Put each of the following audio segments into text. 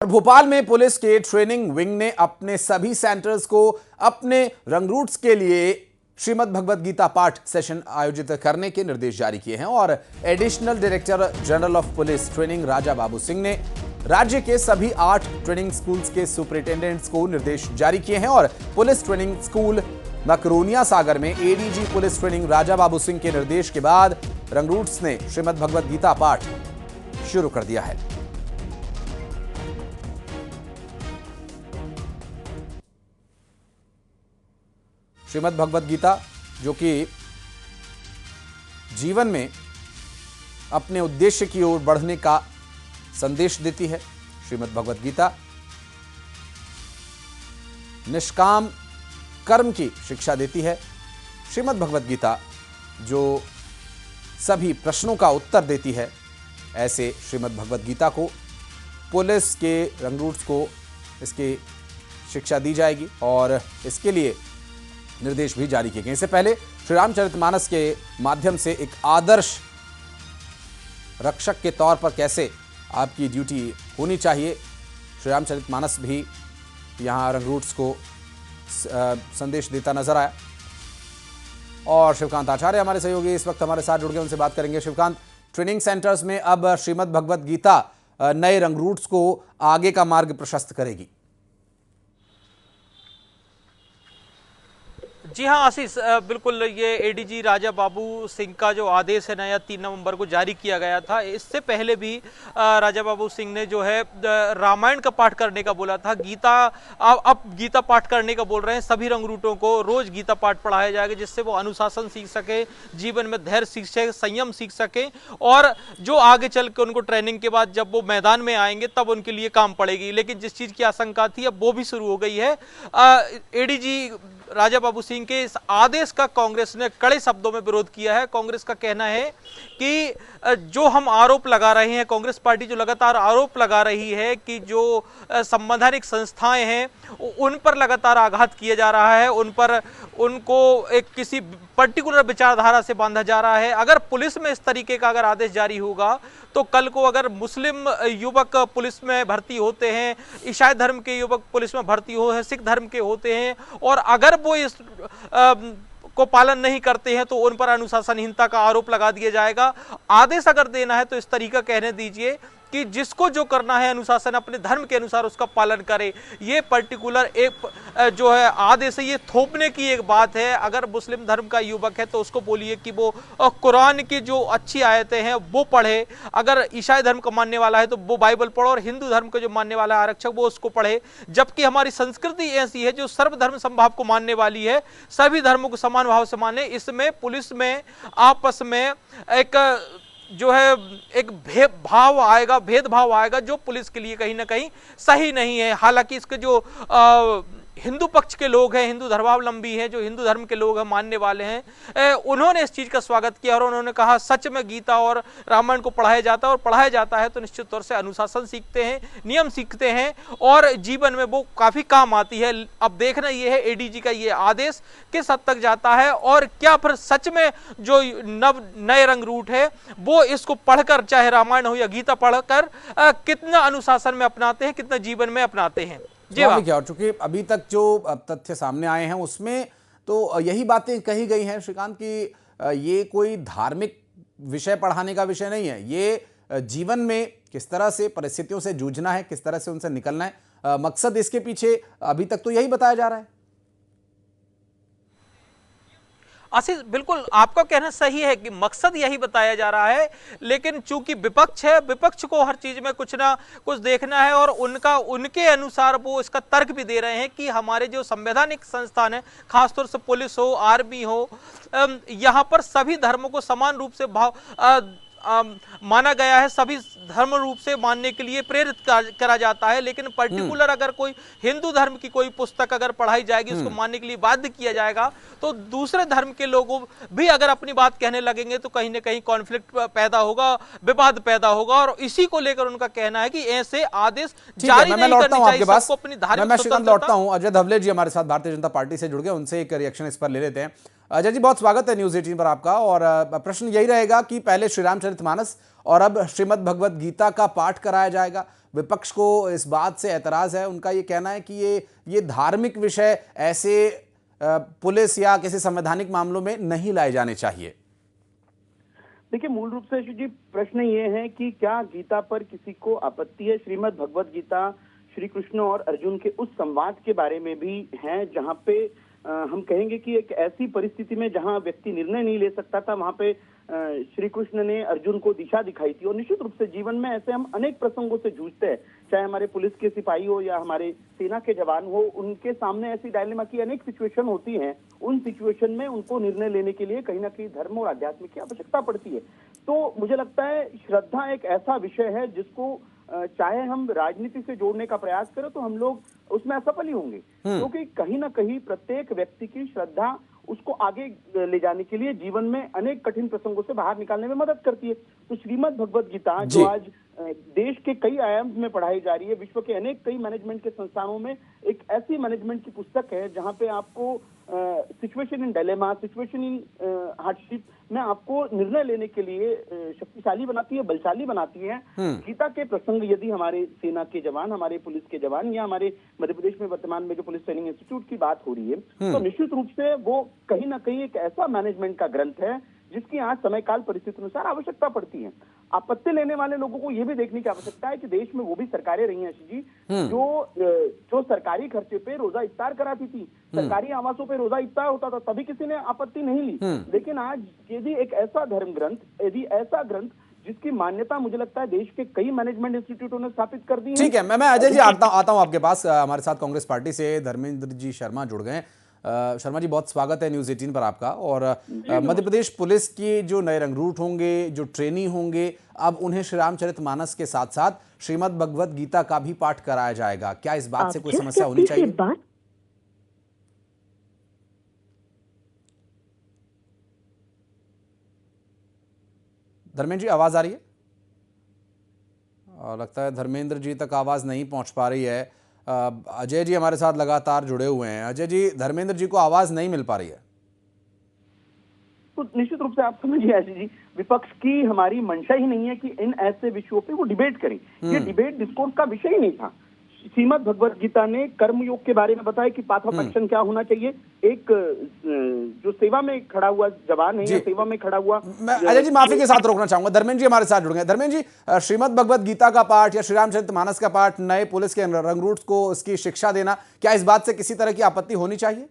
भोपाल में पुलिस के training wing ने अपने सभी सेंटर्स को अपने रंग रूट्स के लिए श्रीमद् भगवद गीता पाठ सेशन आयोजित करने के निर्देश जारी किए हैं और additional director general of police training Raja Babu Singh ने राज्य के सभी 8 ट्रेनिंग स्कूल्स के सुपरिटेंडेंट्स को निर्देश जारी किए हैं और पुलिस ट्रेनिंग स्कूल मकरोनिया सागर में ADG police training Raja Babu Singh के निर्देश के बाद रंग रूट्स ने श्रीमद् भगवद गीता पाठ शुरू कर दिया है। श्रीमद् भगवद गीता जो कि जीवन में अपने उद्देश्य की ओर बढ़ने का संदेश देती है। श्रीमद् भगवद गीता निष्काम कर्म की शिक्षा देती है। श्रीमद् भगवद गीता जो सभी प्रश्नों का उत्तर देती है। ऐसे श्रीमद् भगवद गीता को पुलिस के रंग रूट्स को इसकी शिक्षा दी जाएगी और इसके लिए निर्देश भी जारी किए गए। इससे पहले श्री रामचरितमानस के माध्यम से एक आदर्श रक्षक के तौर पर कैसे आपकी ड्यूटी होनी चाहिए, श्री रामचरितमानस भी यहाँ रंग रूट्स को संदेश देता नजर आया। और शिवकांत आचार्य हमारे सहयोगी इस वक्त हमारे साथ जुड़ गए, उनसे बात करेंगे। शिवकांत, ट्रेनिंग सेंटर्स में अब श्रीमद् भगवद गीता नए रंग रूट्स को आगे का मार्ग प्रशस्त करेगी। जी हाँ आशीष, बिल्कुल ये एडीजी राजा बाबू सिंह का जो आदेश है नया 3 नवंबर को जारी किया गया था। इससे पहले भी राजा बाबू सिंह ने जो है रामायण का पाठ करने का बोला था। गीता अब गीता पाठ करने का बोल रहे हैं। सभी रंग रूटों को रोज गीता पाठ पढ़ाया जाएगा जिससे वो अनुशासन सीख सके, जीवन में धैर्य सीख सके, संयम सीख सके और जो आगे चल के उनको ट्रेनिंग के बाद जब वो मैदान में आएंगे तब उनके लिए काम पड़ेगी। लेकिन जिस चीज़ की आशंका थी अब वो भी शुरू हो गई है। एडीजी राजा बाबू सिंह के इस आदेश का कांग्रेस ने कड़े शब्दों में विरोध किया है। कांग्रेस का कहना है कि जो हम आरोप लगा रहे हैं, कांग्रेस पार्टी जो लगातार आरोप लगा रही है कि जो संवैधानिक संस्थाएं हैं उन पर लगातार आघात किया जा रहा है, उन पर उनको एक किसी पर्टिकुलर विचारधारा से बांधा जा रहा है। अगर पुलिस में इस तरीके का अगर आदेश जारी होगा तो कल को अगर मुस्लिम युवक पुलिस में भर्ती होते हैं, ईसाई धर्म के युवक पुलिस में भर्ती हो है, सिख धर्म के होते हैं और अगर वो इस को पालन नहीं करते हैं तो उन पर अनुशासनहीनता का आरोप लगा दिया जाएगा। आदेश अगर देना है तो इस तरीका कहने दीजिए कि जिसको जो करना है अनुशासन अपने धर्म के अनुसार उसका पालन करे। ये पर्टिकुलर एक जो है आदेश है, ये थोपने की एक बात है। अगर मुस्लिम धर्म का युवक है तो उसको बोलिए कि वो कुरान की जो अच्छी आयतें हैं वो पढ़े। अगर ईसाई धर्म का मानने वाला है तो वो बाइबल पढ़ो और हिंदू धर्म का जो मानने वाला है आरक्षक वो उसको पढ़े। जबकि हमारी संस्कृति ऐसी है जो सर्वधर्म समभाव को मानने वाली है, सभी धर्मों को समान भाव से माने। इसमें पुलिस में आपस में एक जो है एक भेदभाव आएगा जो पुलिस के लिए कहीं ना कहीं सही नहीं है। हालांकि इसके जो हिंदू पक्ष के लोग हैं, हिंदू धर्मावलंबी हैं, जो हिंदू धर्म के लोग हैं, मानने वाले हैं, उन्होंने इस चीज़ का स्वागत किया और उन्होंने कहा सच में गीता और रामायण को पढ़ाया जाता है और पढ़ाया जाता है तो निश्चित तौर से अनुशासन सीखते हैं, नियम सीखते हैं और जीवन में वो काफ़ी काम आती है। अब देखना ये है एडीजी का ये आदेश किस हद तक जाता है और क्या फिर सच में जो नए रंग रूट है वो इसको पढ़कर, चाहे रामायण हो या गीता पढ़कर, कितना अनुशासन में अपनाते हैं, कितना जीवन में अपनाते हैं। क्या, और चूंकि अभी तक जो तथ्य सामने आए हैं उसमें तो यही बातें कही गई हैं श्रीकांत की ये कोई धार्मिक विषय पढ़ाने का विषय नहीं है, ये जीवन में किस तरह से परिस्थितियों से जूझना है, किस तरह से उनसे निकलना है, मकसद इसके पीछे अभी तक तो यही बताया जा रहा है। आशीष, बिल्कुल आपका कहना सही है कि मकसद यही बताया जा रहा है, लेकिन चूंकि विपक्ष है, विपक्ष को हर चीज में कुछ ना कुछ देखना है और उनके अनुसार वो इसका तर्क भी दे रहे हैं कि हमारे जो संवैधानिक संस्थान है, खासतौर से पुलिस हो, आर्मी हो, यहाँ पर सभी धर्मों को समान रूप से माना गया है, सभी धर्म रूप से मानने के लिए प्रेरित करा जाता है। लेकिन पर्टिकुलर अगर कोई हिंदू धर्म की कोई पुस्तक अगर पढ़ाई जाएगी, उसको मानने के लिए बाध्य किया जाएगा, तो दूसरे धर्म के लोगों भी अगर अपनी बात कहने लगेंगे तो कहीं ना कहीं कॉन्फ्लिक्ट पैदा होगा, विवाद पैदा होगा और इसी को लेकर उनका कहना है कि ऐसे आदेश जारी नहीं करने चाहिए। सबको अपनी धार्मिक स्वतंत्रता। लौटता हूं, अजय धवले जी हमारे साथ भारतीय जनता पार्टी से जुड़ गए, उनसे एक रिएक्शन इस पर ले लेते हैं। अजय जी, बहुत स्वागत है न्यूज़ 18 पर आपका। और प्रश्न यही रहेगा कि पहले श्री रामचरितमानस और अब श्रीमद् भगवद गीता का पाठ कराया जाएगा, विपक्ष को इस बात से एतराज है, उनका ये कहना है कि ये धार्मिक विषय ऐसे पुलिस या किसी संवैधानिक मामलों में नहीं लाए जाने चाहिए। देखिए, मूल रूप से जी प्रश्न ये है कि क्या गीता पर किसी को आपत्ति है? श्रीमद् भगवत गीता श्री कृष्ण और अर्जुन के उस संवाद के बारे में भी है जहां पे हम कहेंगे कि एक ऐसी परिस्थिति में जहां व्यक्ति निर्णय नहीं ले सकता था, वहां पे श्री कृष्ण ने अर्जुन को दिशा दिखाई थी। और निश्चित रूप से जीवन में ऐसे हम अनेक प्रसंगों से जूझते हैं, चाहे हमारे पुलिस के सिपाही हो या हमारे सेना के जवान हो, उनके सामने ऐसी डायलेमा की अनेक सिचुएशन होती हैं। उन सिचुएशन में उनको निर्णय लेने के लिए कहीं ना कहीं धर्म और अध्यात्म की आवश्यकता पड़ती है। तो मुझे लगता है श्रद्धा एक ऐसा विषय है जिसको चाहे हम राजनीति से जोड़ने का प्रयास करें तो हम लोग उसमें असफल ही होंगे, क्योंकि कहीं ना कहीं प्रत्येक व्यक्ति की श्रद्धा उसको आगे ले जाने के लिए जीवन में अनेक कठिन प्रसंगों से बाहर निकालने में मदद करती है। तो श्रीमद् भगवत गीता जो आज देश के कई आयाम में पढ़ाई जा रही है, विश्व के अनेक कई मैनेजमेंट के संस्थानों में एक ऐसी मैनेजमेंट की पुस्तक है जहां पे आपको situation in dilemma, situation in hardship में आपको निर्णय लेने के लिए शक्तिशाली बनाती है, बलशाली बनाती है। गीता के प्रसंग यदि हमारे सेना के जवान, हमारे पुलिस के जवान या हमारे मध्य प्रदेश में वर्तमान में जो पुलिस ट्रेनिंग इंस्टीट्यूट की बात हो रही है, तो निश्चित रूप से वो कहीं ना कहीं एक ऐसा मैनेजमेंट का ग्रंथ है जिसकी आज समय काल परिस्थिति अनुसार आवश्यकता पड़ती है। आपत्ति लेने वाले लोगों को यह भी देखने की आवश्यकता है कि देश में वो भी सरकारें रही हैं जी जो सरकारी खर्चे पे रोजा इफ्तार कराती थी, सरकारी आवासों पे रोजा इफ्तार होता था, तभी किसी ने आपत्ति नहीं ली। लेकिन आज यदि एक ऐसा धर्म ग्रंथ, यदि ऐसा ग्रंथ जिसकी मान्यता मुझे लगता है देश के कई मैनेजमेंट इंस्टीट्यूटों ने स्थापित कर दी है। ठीक है, मैं अजय जी आता हूं आपके पास। हमारे साथ कांग्रेस पार्टी से धर्मेंद्र जी शर्मा जुड़ गए। शर्मा जी, बहुत स्वागत है न्यूज़ 18 पर आपका। और मध्य प्रदेश पुलिस के जो नए रंगरूट होंगे, जो ट्रेनी होंगे, अब उन्हें श्री रामचरितमानस के साथ साथ श्रीमद् भगवत गीता का भी पाठ कराया जाएगा। क्या इस बात से कोई समस्या होनी चाहिए? धर्मेंद्र जी, आवाज आ रही है? लगता है धर्मेंद्र जी तक आवाज नहीं पहुंच पा रही है। अजय जी हमारे साथ लगातार जुड़े हुए हैं। अजय जी, धर्मेंद्र जी को आवाज नहीं मिल पा रही है। तो निश्चित रूप से आप समझिए आशीष जी, विपक्ष की हमारी मंशा ही नहीं है कि इन ऐसे विषयों पे वो डिबेट करें। ये डिबेट डिस्कोर्स का विषय ही नहीं था। श्रीमद् भगवत गीता ने कर्मयोग के बारे में बताया कि पाथ ऑफ एक्शन क्या होना चाहिए। एक जो सेवा में खड़ा हुआ जवान है या सेवा में खड़ा हुआ, मैं अजय जी माफी के साथ रोकना चाहूंगा। धर्मेंद्र जी हमारे साथ जुड़ गए। धर्मेंद्र जी, श्रीमद् भगवत गीता का पाठ या श्री रामचरितमानस का पाठ नए पुलिस के रंगरूट को उसकी शिक्षा देना, क्या इस बात से किसी तरह की आपत्ति होनी चाहिए?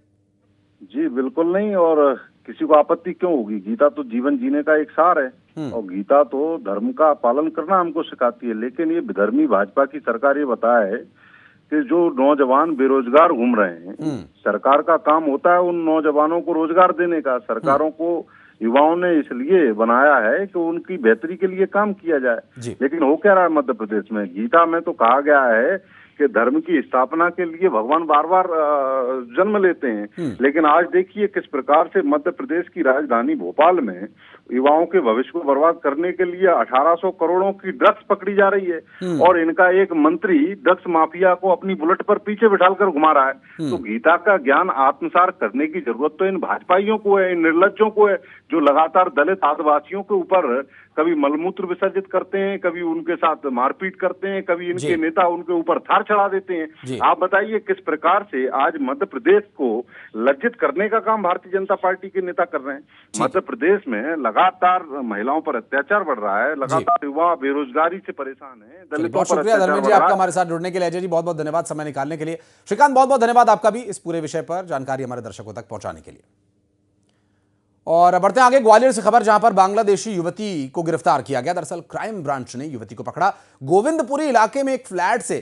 जी बिल्कुल नहीं, और किसी को आपत्ति क्यों होगी? गीता तो जीवन जीने का एक सार है और गीता तो धर्म का पालन करना हमको सिखाती है। लेकिन ये विधर्मी भाजपा की सरकार ये बताया है कि जो नौजवान बेरोजगार घूम रहे हैं, सरकार का काम होता है उन नौजवानों को रोजगार देने का। सरकारों को युवाओं ने इसलिए बनाया है कि उनकी बेहतरी के लिए काम किया जाए। लेकिन हो क्या रहा है मध्य प्रदेश में? गीता में तो कहा गया है कि धर्म की स्थापना के लिए भगवान बार बार जन्म लेते हैं, लेकिन आज देखिए किस प्रकार से मध्य प्रदेश की राजधानी भोपाल में युवाओं के भविष्य को बर्बाद करने के लिए 1800 करोड़ों की ड्रग्स पकड़ी जा रही है और इनका एक मंत्री ड्रग्स माफिया को अपनी बुलेट पर पीछे बिठाकर घुमा रहा है। तो गीता का ज्ञान आत्मसात करने की जरूरत तो इन भाजपाइयों को है, इन निर्लज्जों को है, जो लगातार दलित आदिवासियों के ऊपर कभी मलमूत्र विसर्जित करते हैं, कभी उनके साथ मारपीट करते हैं, कभी इनके नेता उनके ऊपर थार चढ़ा देते हैं। आप बताइए किस प्रकार से आज मध्य प्रदेश को लज्जित करने का काम भारतीय जनता पार्टी के नेता कर रहे हैं। मध्य प्रदेश में लगातार महिलाओं पर अत्याचार बढ़ रहा है, लगातार युवा बेरोजगारी से परेशान है, दलितों पर शुक्रिया धर्मेंद्र जी आपका हमारे साथ जुड़ने के लिए। अजय जी बहुत बहुत धन्यवाद समय निकालने के लिए। श्रीकांत, बहुत बहुत धन्यवाद आपका भी इस पूरे विषय पर जानकारी हमारे दर्शकों तक पहुंचाने के लिए। और बढ़ते आगे, ग्वालियर से खबर, जहां पर बांग्लादेशी युवती को गिरफ्तार किया गया। दरअसल क्राइम ब्रांच ने युवती को पकड़ा। गोविंदपुरी इलाके में एक फ्लैट से